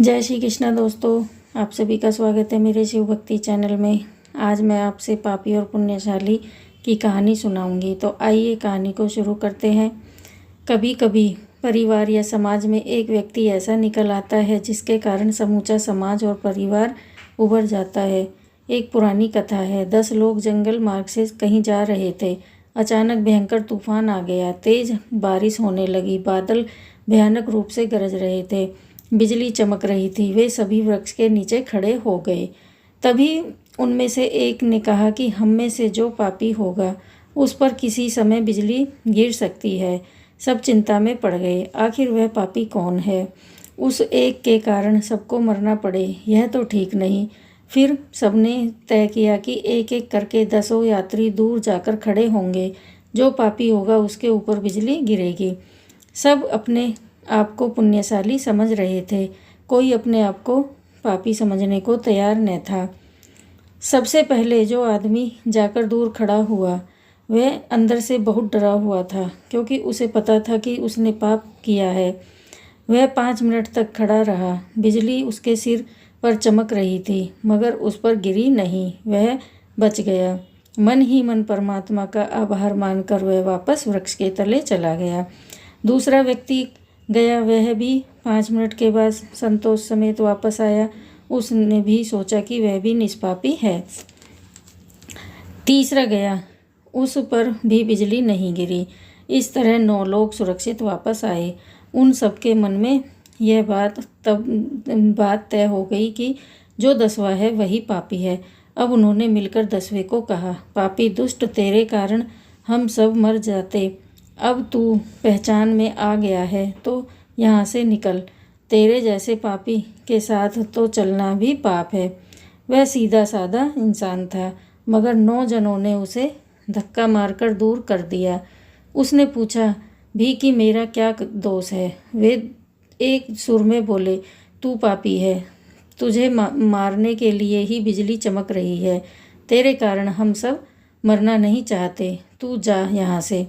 जय श्री कृष्णा दोस्तों, आप सभी का स्वागत है मेरे शिव भक्ति चैनल में। आज मैं आपसे पापी और पुण्यशाली की कहानी सुनाऊंगी। तो आइए कहानी को शुरू करते हैं। कभी कभी परिवार या समाज में एक व्यक्ति ऐसा निकल आता है जिसके कारण समूचा समाज और परिवार उभर जाता है। एक पुरानी कथा है। 10 लोग जंगल मार्ग से कहीं जा रहे थे। अचानक भयंकर तूफान आ गया। तेज बारिश होने लगी। बादल भयानक रूप से गरज रहे थे। बिजली चमक रही थी। वे सभी वृक्ष के नीचे खड़े हो गए। तभी उनमें से एक ने कहा कि हम में से जो पापी होगा उस पर किसी समय बिजली गिर सकती है। सब चिंता में पड़ गए। आखिर वह पापी कौन है? उस एक के कारण सबको मरना पड़े, यह तो ठीक नहीं। फिर सबने तय किया कि एक एक करके 10 यात्री दूर जाकर खड़े होंगे। जो पापी होगा उसके ऊपर बिजली गिरेगी। सब अपने आप को पुण्यशाली समझ रहे थे। कोई अपने आप को पापी समझने को तैयार न था। सबसे पहले जो आदमी जाकर दूर खड़ा हुआ वह अंदर से बहुत डरा हुआ था, क्योंकि उसे पता था कि उसने पाप किया है। वह 5 मिनट तक खड़ा रहा। बिजली उसके सिर पर चमक रही थी, मगर उस पर गिरी नहीं। वह बच गया। मन ही मन परमात्मा का आभार मानकर वह वापस वृक्ष के तले चला गया। दूसरा व्यक्ति गया। वह भी 5 मिनट के बाद संतोष समेत वापस आया। उसने भी सोचा कि वह भी निष्पापी है। तीसरा गया। उस पर भी बिजली नहीं गिरी। इस तरह 9 लोग सुरक्षित वापस आए। उन सबके मन में यह बात तय हो गई कि जो 10वां है वही पापी है। अब उन्होंने मिलकर 10वें को कहा, पापी दुष्ट, तेरे कारण हम सब मर जाते। अब तू पहचान में आ गया है तो यहाँ से निकल। तेरे जैसे पापी के साथ तो चलना भी पाप है। वह सीधा साधा इंसान था, मगर 9 जनों ने उसे धक्का मारकर दूर कर दिया। उसने पूछा भी कि मेरा क्या दोष है? वे एक सुर में बोले, तू पापी है। तुझे मारने के लिए ही बिजली चमक रही है। तेरे कारण हम सब मरना नहीं चाहते। तू जा यहाँ से।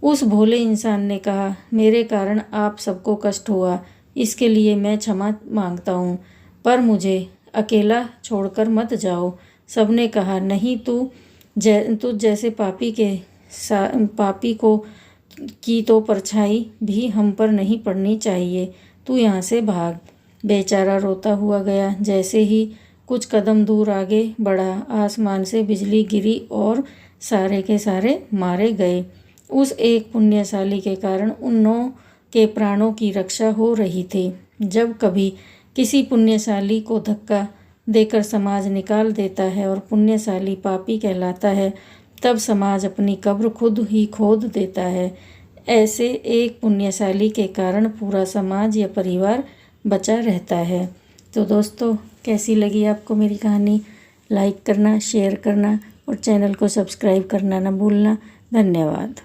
उस भोले इंसान ने कहा, मेरे कारण आप सबको कष्ट हुआ, इसके लिए मैं क्षमा मांगता हूँ, पर मुझे अकेला छोड़कर मत जाओ। सबने कहा, नहीं, तुझ जैसे पापी को की तो परछाई भी हम पर नहीं पड़नी चाहिए। तू यहाँ से भाग। बेचारा रोता हुआ गया। जैसे ही कुछ कदम दूर आगे बढ़ा, आसमान से बिजली गिरी और सारे के सारे मारे गए। उस एक पुण्यशाली के कारण उन 9 के प्राणों की रक्षा हो रही थी। जब कभी किसी पुण्यशाली को धक्का देकर समाज निकाल देता है और पुण्यशाली पापी कहलाता है, तब समाज अपनी कब्र खुद ही खोद देता है। ऐसे एक पुण्यशाली के कारण पूरा समाज या परिवार बचा रहता है। तो दोस्तों, कैसी लगी आपको मेरी कहानी? लाइक करना, शेयर करना और चैनल को सब्सक्राइब करना ना भूलना। धन्यवाद।